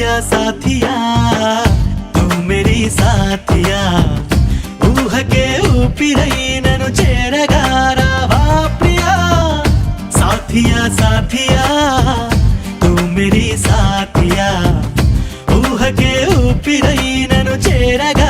साथिया तू मेरी साथिया ऊहके ऊपिरई ननु चेरगा रावा प्रिया साथिया साथिया तू मेरी साथिया ऊहके ऊपिरई ननु चेरगा